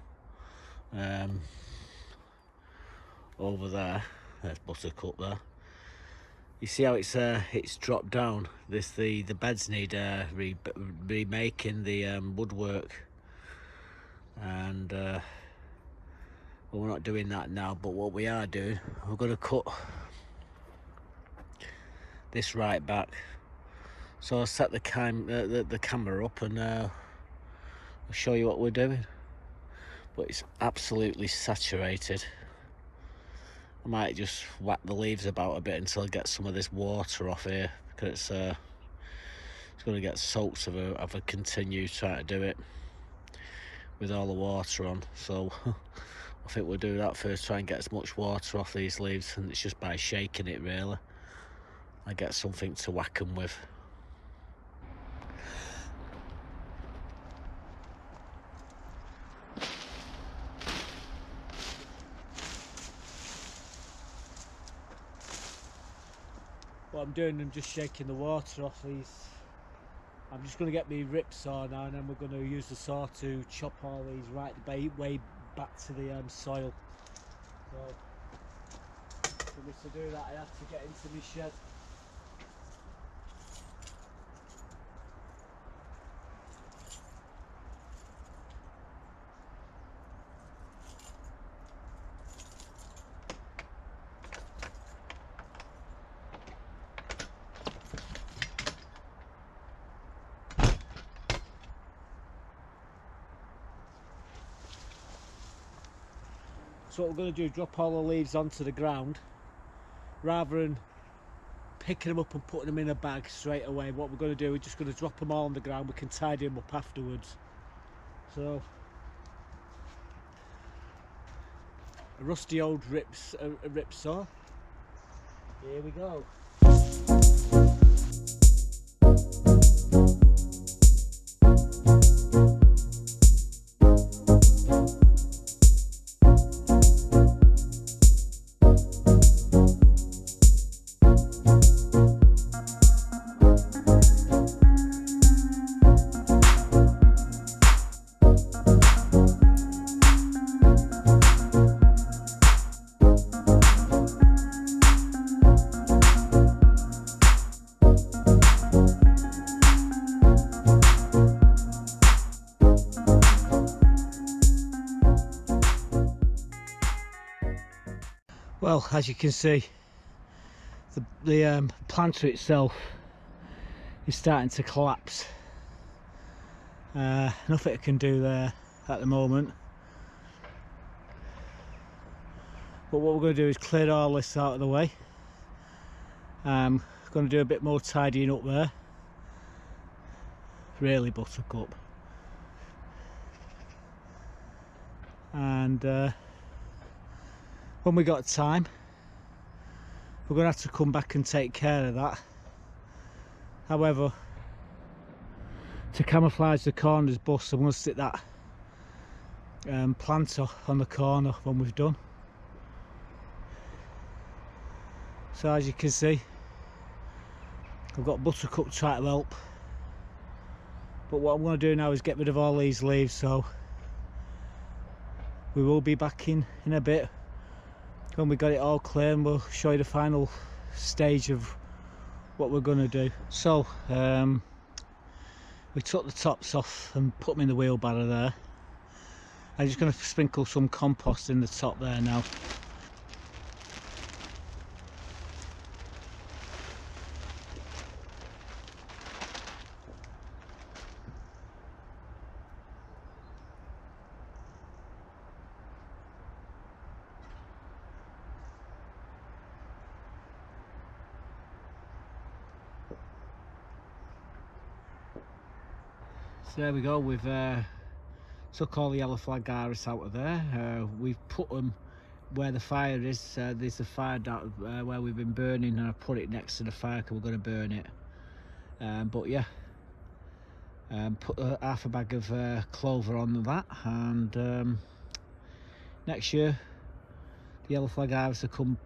over there. There's Buttercup there. You see how it's dropped down. The beds need remaking, the woodwork, and well, we're not doing that now. But what we are doing, we're going to cut this right back. So I'll set the camera up, and I'll show you what we're doing. But it's absolutely saturated. I might just whack the leaves about a bit until I get some of this water off here, because it's going to get soaked if I continue trying to do it with all the water on. So I think we'll do that first, try and get as much water off these leaves, and it's just by shaking it really. I get something to whack them with. What I'm doing, I'm just shaking the water off these. I'm just going to get my rip saw now, and then we're going to use the saw to chop all these right way back to the soil. So for me to do that, I have to get into my shed. So what we're going to do is drop all the leaves onto the ground, rather than picking them up and putting them in a bag straight away. What we're going to do, we're just going to drop them all on the ground. We can tidy them up afterwards. So a rusty old rip saw. Here we go. Well, as you can see, the planter itself is starting to collapse. Nothing I can do there at the moment. But what we're going to do is clear all this out of the way. I'm going to do a bit more tidying up there. Really, Buttercup. And when we got time, we're going to have to come back and take care of that. However, to camouflage the corners bust, I'm going to stick that planter on the corner when we've done. So as you can see, I've got Buttercup trying to help. But what I'm going to do now is get rid of all these leaves, so we will be back in a bit when we got it all clear, and we'll show you the final stage of what we're going to do. So We took the tops off and put them in the wheelbarrow there. I'm just going to sprinkle some compost in the top there now. So there we go, we've took all the yellow flag iris out of there. We've put them where the fire is. There's a fire down where we've been burning, and I put it next to the fire because we're going to burn it. But yeah, put half a bag of clover on that, and next year the yellow flag iris will come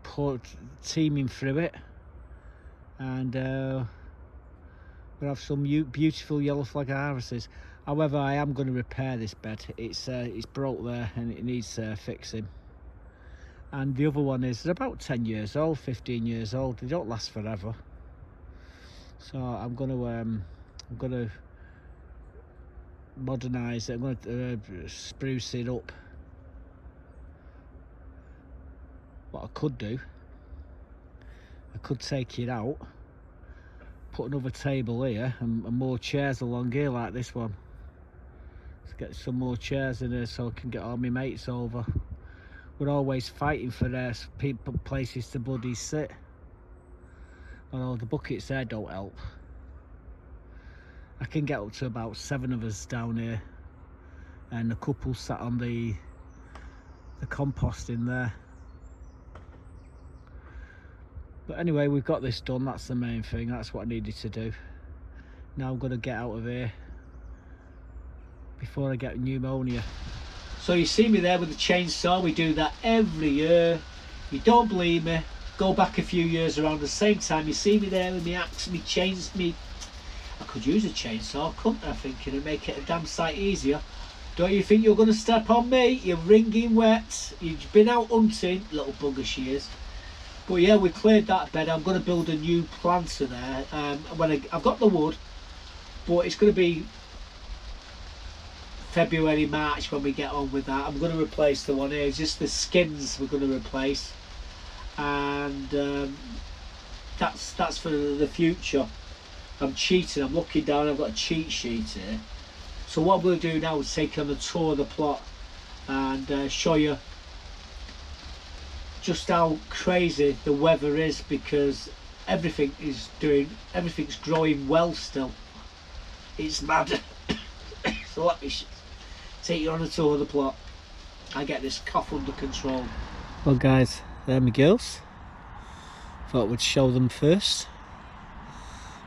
teeming through it, and we'll have some beautiful yellow flag irises. However, I am going to repair this bed. It's broke there and it needs fixing. And the other one is about 10 years old, 15 years old. They don't last forever. So I'm going to modernise it. I'm going to spruce it up. What I could do, I could take it out, put another table here and more chairs along here like this one. Let's get some more chairs in here so I can get all my mates over. We're always fighting for places to bloody sit. Although the buckets there don't help. I can get up to about 7 of us down here, and a couple sat on the compost in there. But anyway, we've got this done. That's the main thing. That's what I needed to do. Now I'm going to get out of here before I get pneumonia. So you see me there with the chainsaw. We do that every year. You don't believe me? Go back a few years around the same time. You see me there with me axe, me chains, me. I could use a chainsaw, couldn't I? Thinking it'd make it a damn sight easier. Don't you think you're going to step on me? You're wringing wet. You've been out hunting, little bugger she is. But yeah, we cleared that bed. I'm going to build a new planter there. I've got the wood, but it's going to be February, March when we get on with that. I'm going to replace the one here. It's just the skins we're going to replace, and that's for the future. I'm cheating. I'm looking down. I've got a cheat sheet here. So what I'm going to do now is take on a tour of the plot and show you just how crazy the weather is, because everything's growing well still. It's mad. So let me take you on a tour of the plot. I get this cough under control. Well guys, there my girls. Thought we'd show them first.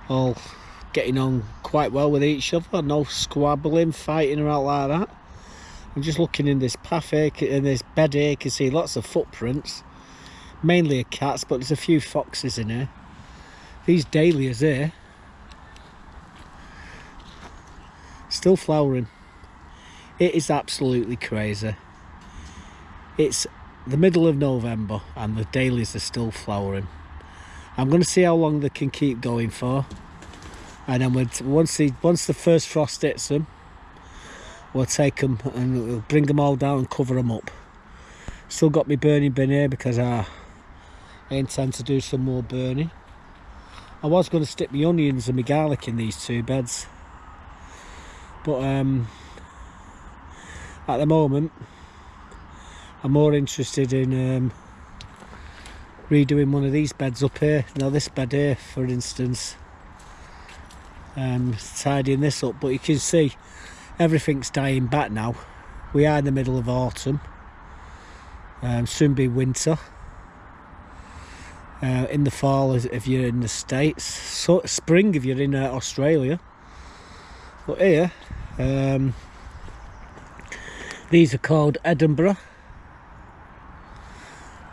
All getting on quite well with each other. No squabbling, fighting or out like that. I'm just looking in this path here, in this bed here, you can see lots of footprints. Mainly cats, but there's a few foxes in here. These dahlias here, still flowering. It is absolutely crazy. It's the middle of November and the dahlias are still flowering. I'm going to see how long they can keep going for, and then once the first frost hits them, we'll take them and we'll bring them all down and cover them up. Still got my burning bin here because I intend to do some more burning. I was going to stick my onions and my garlic in these two beds, but at the moment I'm more interested in redoing one of these beds up here. Now this bed here, for instance, tidying this up, but you can see everything's dying back now. We are in the middle of autumn, soon be winter, in the fall if you're in the States, so spring if you're in Australia. But here, these are called Edinburgh.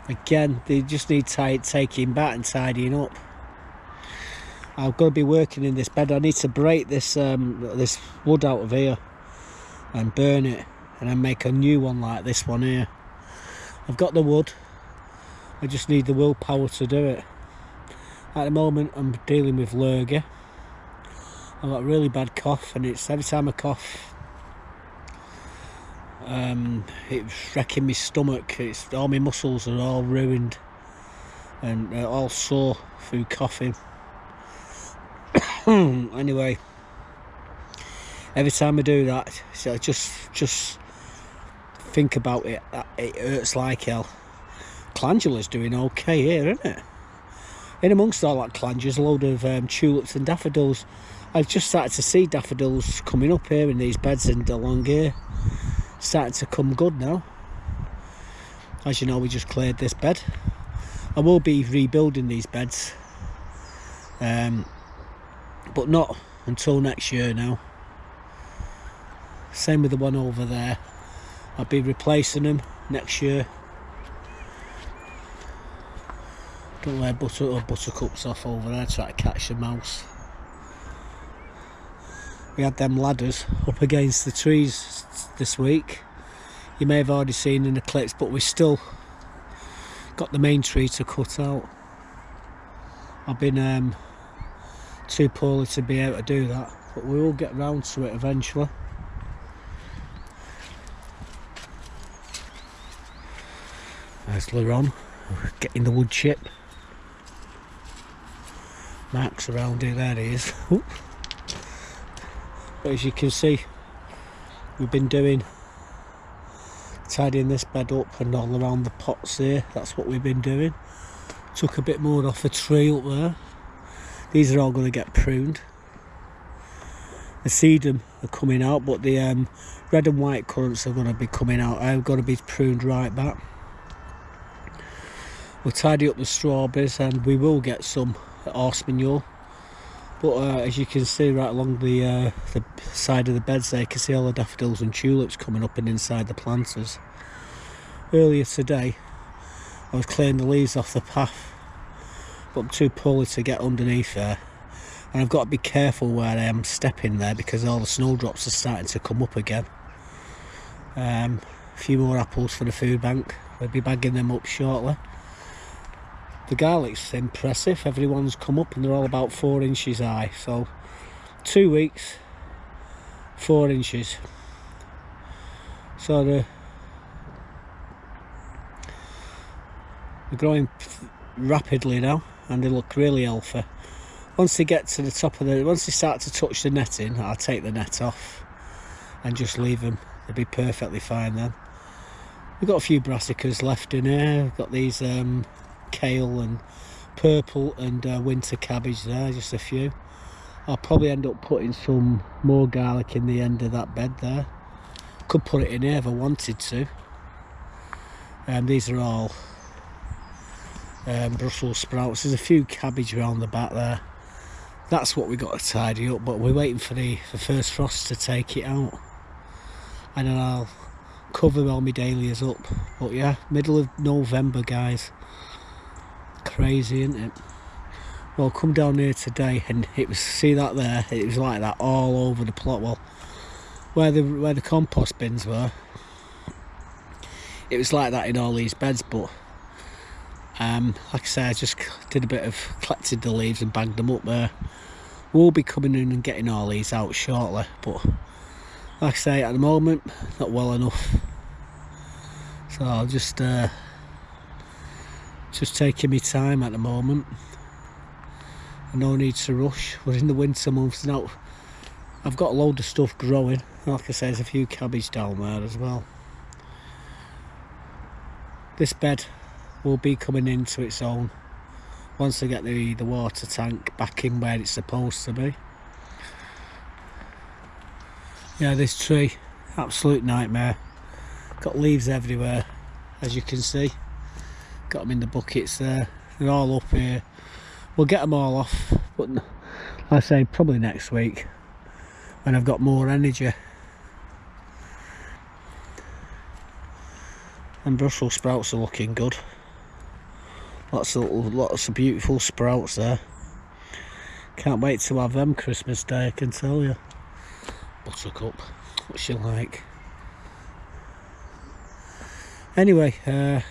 Again, they just need taking back and tidying up. I'm going to be working in this bed. I need to break this this wood out of here and burn it, and then make a new one like this one here. I've got the wood, I just need the willpower to do it. At the moment I'm dealing with lurgy. I've got a really bad cough, and it's every time I cough, it's wrecking my stomach. It's all my muscles are all ruined and all sore through coughing. Anyway, every time I do that, so I just think about it. It hurts like hell. Calendula's doing okay here, isn't it? In amongst all that calendula's a load of tulips and daffodils. I've just started to see daffodils coming up here in these beds and along here. Starting to come good now. As you know, we just cleared this bed. I will be rebuilding these beds, but not until next year now. Same with the one over there. I'll be replacing them next year. Don't let buttercups off over there, try to catch the mouse. We had them ladders up against the trees this week. You may have already seen in the clips, but we still got the main tree to cut out. I've been too poorly to be able to do that, but we will get round to it eventually. There's Laron getting the wood chip. Mark's around here, there he is. Ooh. But as you can see, we've been tidying this bed up and all around the pots here. That's what we've been doing. Took a bit more off a tree up there. These are all going to get pruned. The sedum are coming out, but the red and white currants are going to be coming out. I've got to be pruned right back. We'll tidy up the strawberries and we will get some horse manure. But as you can see right along the side of the beds there, you can see all the daffodils and tulips coming up and inside the planters. Earlier today, I was clearing the leaves off the path, but I'm too poorly to get underneath there. And I've got to be careful where I am stepping there because all the snowdrops are starting to come up again. A few more apples for the food bank. We'll be bagging them up shortly. The garlic's impressive. Everyone's come up and they're all about 4 inches high. So 2 weeks, 4 inches. So they're growing rapidly now and they look really healthy. Once they get to the top of once they start to touch the netting, I'll take the net off and just leave them. They'll be perfectly fine then. We've got a few brassicas left in here. We've got these kale and purple and winter cabbage there, just a few. I'll probably end up putting some more garlic in the end of that bed there. Could put it in here if I wanted to. These are all Brussels sprouts. There's a few cabbage around the back there. That's what we got to tidy up, but we're waiting for the first frost to take it out, and then I'll cover all my dahlias up. But yeah, middle of November, guys. Crazy, isn't it? Well, come down here today and it was, see that there, it was like that all over the plot. Well, where the compost bins were, it was like that in all these beds. But like I say, I just did a bit of collected the leaves and bagged them up there. We'll be coming in and getting all these out shortly, but like I say, at the moment not well enough, so I'll just taking my time at the moment. No need to rush. We're in the winter months now. I've got a load of stuff growing. Like I say, there's a few cabbage down there as well. This bed will be coming into its own once I get the water tank back in where it's supposed to be. Yeah, this tree, absolute nightmare. Got leaves everywhere, as you can see. Got them in the buckets there. They're all up here. We'll get them all off, but like I say, probably next week when I've got more energy. And Brussels sprouts are looking good. Lots of beautiful sprouts there. Can't wait to have them Christmas Day, I can tell you. Buttercup, what's she like? Anyway, I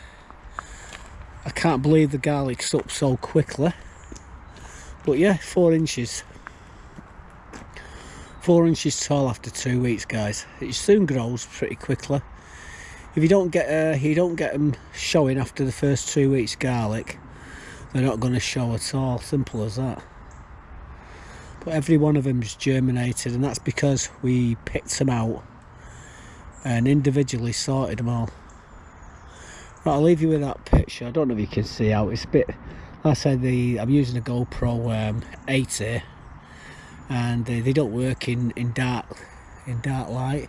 can't believe the garlic's up so quickly. But yeah, 4 inches. 4 inches tall after 2 weeks, guys. It soon grows pretty quickly. If you don't get them showing after the first 2 weeks garlic, they're not going to show at all. Simple as that. But every one of them's germinated, and that's because we picked them out and individually sorted them all. Right, I'll leave you with that picture. I don't know if you can see out. It's a bit, like I said, I'm using a GoPro 80, and they don't work in dark light.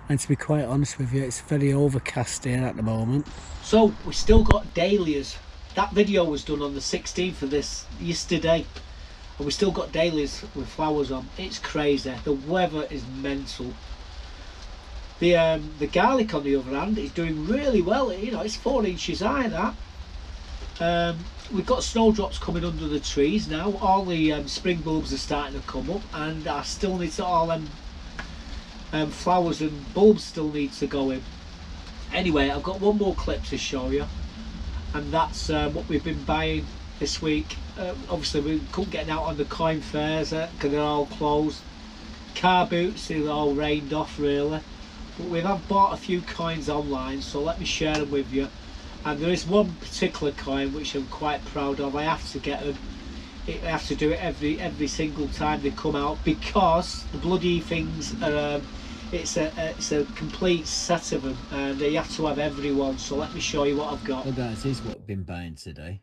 And to be quite honest with you, it's very overcast here at the moment. So we still got dahlias. That video was done on the 16th of this yesterday, and we still got dahlias with flowers on. It's crazy. The weather is mental. The garlic, on the other hand, is doing really well. You know, it's 4 inches high. That we've got snowdrops coming under the trees now. All the spring bulbs are starting to come up, and I still need to all them flowers and bulbs still need to go in. Anyway, I've got one more clip to show you, and that's what we've been buying this week. Obviously, we couldn't get out on the coin fairs because they're all closed. Car boots, they're all rained off really. But we have bought a few coins online, so let me share them with you. And there is one particular coin which I'm quite proud of. I have to get them. I have to do it every single time they come out, because the bloody things are. It's a complete set of them, and you have to have every one. So let me show you what I've got. Well, guys, here's what I've been buying today.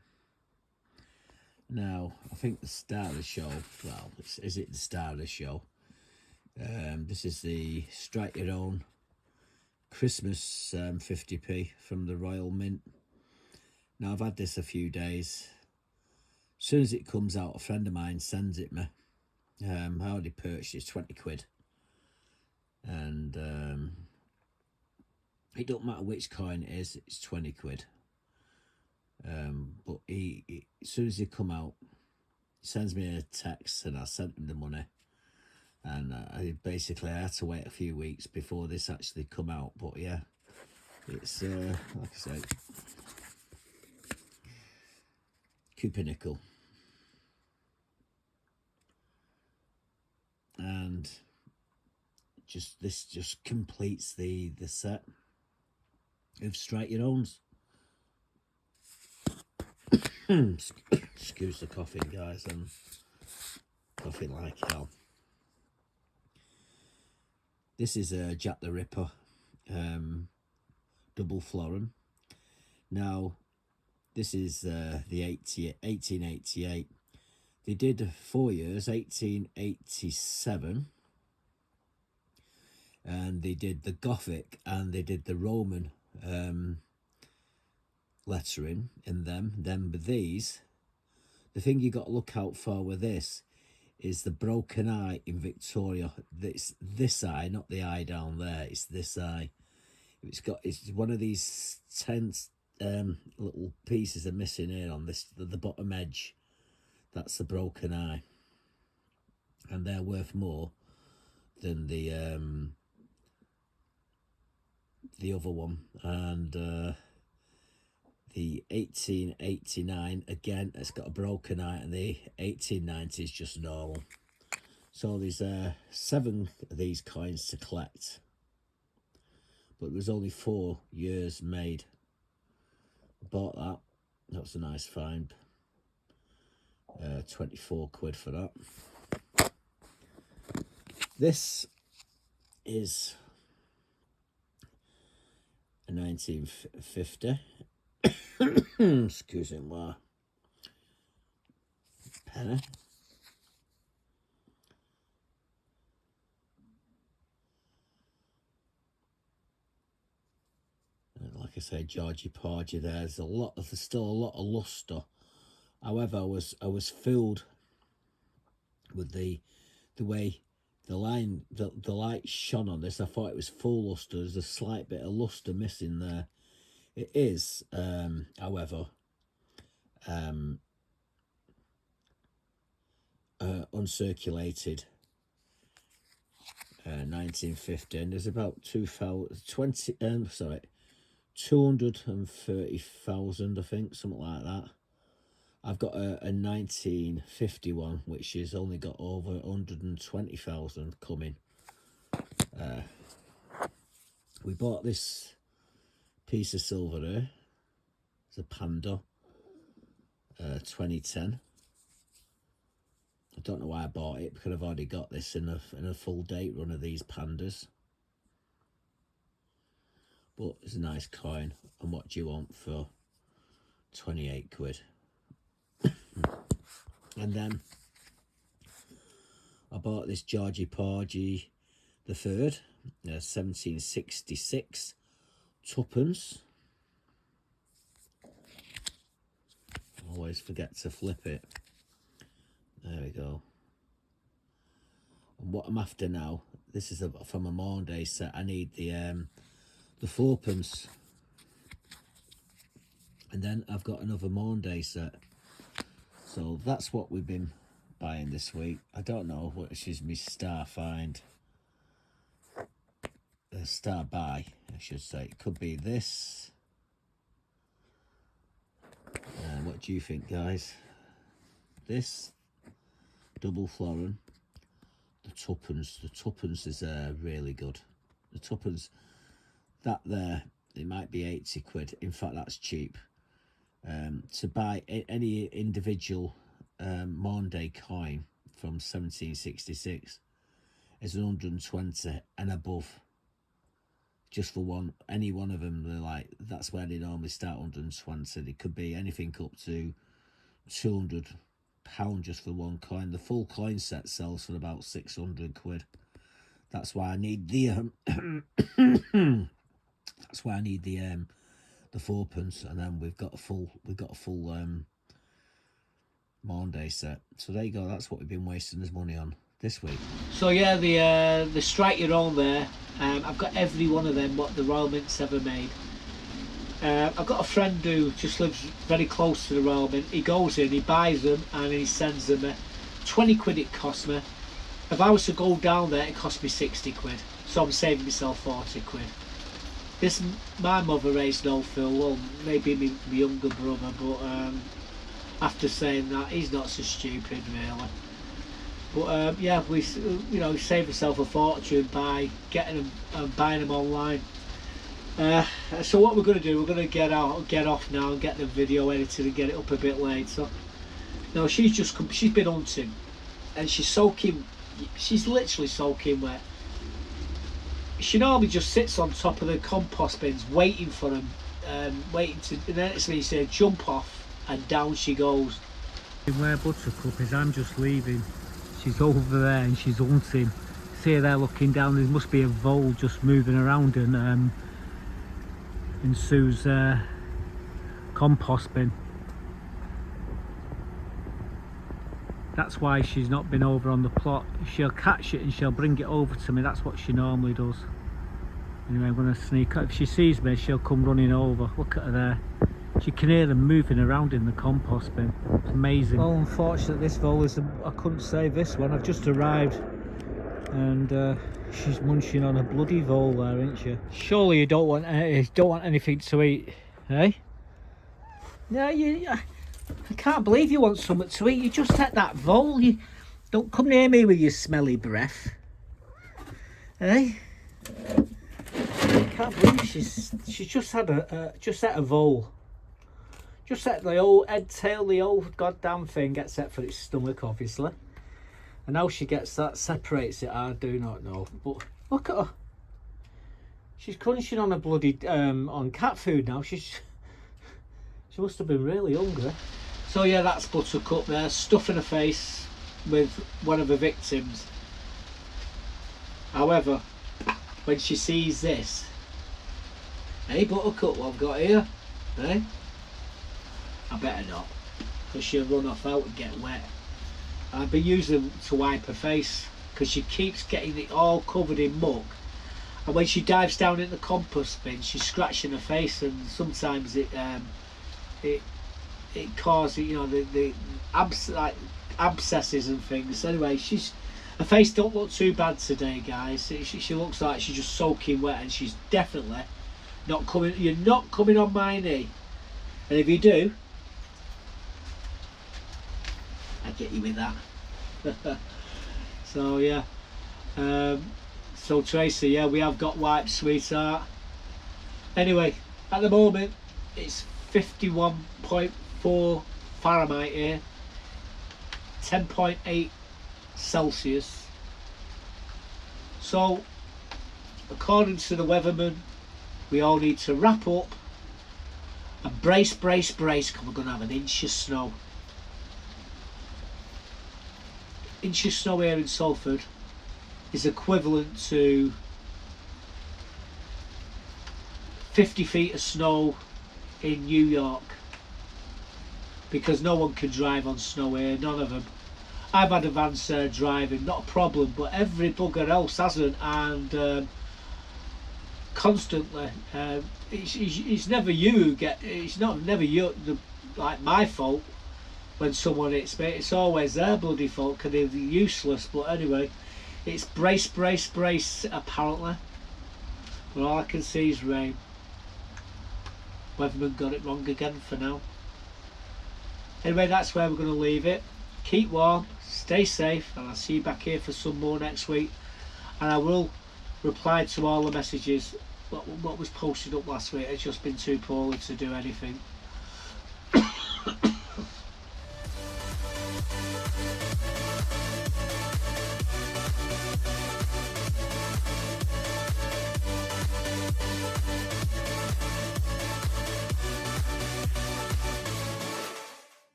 Now, I think the start of the show. Well, is it the start of the show? This is the Strike Your Own Christmas 50p from the Royal Mint. Now, I've had this a few days. As soon as it comes out, a friend of mine sends it me. I already purchased it, 20 quid. And it don't matter which coin it is, it's 20 quid. But he as soon as they come out, he sends me a text, and I sent him the money. And I had to wait a few weeks before this actually come out. But yeah, it's like I say, Cupinicle. And this just completes the set of Strike Your Owns. Excuse the coughing, guys. I'm coughing like hell. This is a Jack the Ripper double florin. Now, this is the 1888. They did 4 years, 1887. And they did the Gothic and they did the Roman lettering in them. Then with these, the thing you got to look out for with this is the broken eye in Victoria. This eye, not the eye down there. It's this eye. It's one of these 10 little pieces are missing here on the bottom edge. That's the broken eye, and they're worth more than the other one. And the 1889, again, it's got a broken eye, and the 1890 is just normal. So there's 7 of these coins to collect, but it was only 4 years made. Bought that. That was a nice find. 24 quid for that. This is a 1950. Excuse me, penny. And like I say, Georgie Porgy, there's still a lot of luster. However, I was filled with the way the light shone on this. I thought it was full luster. There's a slight bit of luster missing there. It is, however, uncirculated 1950, and there's about 230,000, I think, something like that. I've got a 1951, which has only got over 120,000 coming. We bought this piece of silver here. It's a Panda 2010. I don't know why I bought it, because I've already got this in a full date run of these Pandas. But it's a nice coin, and what do you want for 28 quid? And then I bought this Georgie Porgy the third, 1766, tuppence. Always forget to flip it. There we go. And what I'm after now, this is from a Monday set. I need the fourpence, and then I've got another Monday set. So that's what we've been buying this week. I don't know which is my star find. Star buy, I should say. It could be this. What do you think, guys? This double florin, the tuppence is really good. The tuppence, that there, it might be 80 quid. In fact, that's cheap. To buy any individual Monday coin from 1766 is 120 and above. Just for one, any one of them, they're like, that's where they normally start, 120. It could be anything up to £200 just for one coin. The full coin set sells for about 600 quid. That's why I need the that's why I need the fourpence, and then we've got a full Monday set. So there you go. That's what we've been wasting this money on this week. So yeah, the strike your own there. I've got every one of them what the Royal Mint's ever made. I've got a friend who just lives very close to the Royal Mint. He goes in, he buys them, and he sends them. 20 quid it cost me. If I was to go down there, it cost me 60 quid. So I'm saving myself 40 quid. This, my mother raised no fool. Well, maybe my younger brother, but after saying that, he's not so stupid really. But yeah, we save ourselves a fortune by getting them and buying them online. So what we're going to do, we're going to get off now and get the video edited and get it up a bit later. No, she's been hunting, and she's literally soaking wet. She normally just sits on top of the compost bins waiting for them, and then it's when you say jump off, and down she goes. Where Buttercup is, I'm just leaving. She's over there and she's hunting. See her there looking down. There must be a vole just moving around in Sue's compost bin. That's why she's not been over on the plot. She'll catch it and she'll bring it over to me. That's what she normally does. Anyway, I'm going to sneak up. If she sees me, she'll come running over. Look at her there. You can hear them moving around in the compost bin. It's amazing. Well, unfortunately, this vole is. I couldn't save this one. I've just arrived, and she's munching on a bloody vole there, isn't she? Surely you don't want anything to eat, eh? No, I can't believe you want something to eat. You just ate that vole. You don't come near me with your smelly breath, eh? I can't believe she's just had just ate a vole. Just set the old head tail, the old goddamn thing gets set for its stomach, obviously. And now she gets that, separates it, I do not know. But look at her. She's crunching on a bloody, on cat food now. She must have been really hungry. So yeah, that's Buttercup there, stuffing her face with one of the victims. However, when she sees this, hey Buttercup, what I've got here, hey? I better not, because she'll run off out and get wet. I've been using to wipe her face, because she keeps getting it all covered in muck, and when she dives down in the compost bin, she's scratching her face, and sometimes it causes, you know, the abscesses and things. Anyway, her face don't look too bad today, guys. She looks like she's just soaking wet, and she's definitely not coming. You're not coming on my knee, and if you do, get you with that. So yeah, so Tracy, yeah, we have got wiped, sweetheart. Anyway, at the moment it's 51.4 Fahrenheit here, 10.8 Celsius. So according to the weatherman, we all need to wrap up and brace, brace, brace, because we're going to have an inch of snow. Inch of snow here in Salford is equivalent to 50 feet of snow in New York, because no one can drive on snow here, none of them. I've had advanced driving, not a problem, but every bugger else hasn't, and constantly it's never you who get, it's not never you, like my fault when someone hits me, it's always their bloody fault because they're useless. But anyway, it's brace, brace, brace apparently, but all I can see is rain. Weatherman got it wrong again for now. Anyway, that's where we're going to leave it. Keep warm, stay safe, and I'll see you back here for some more next week, and I will reply to all the messages. What was posted up last week. It's just been too poorly to do anything.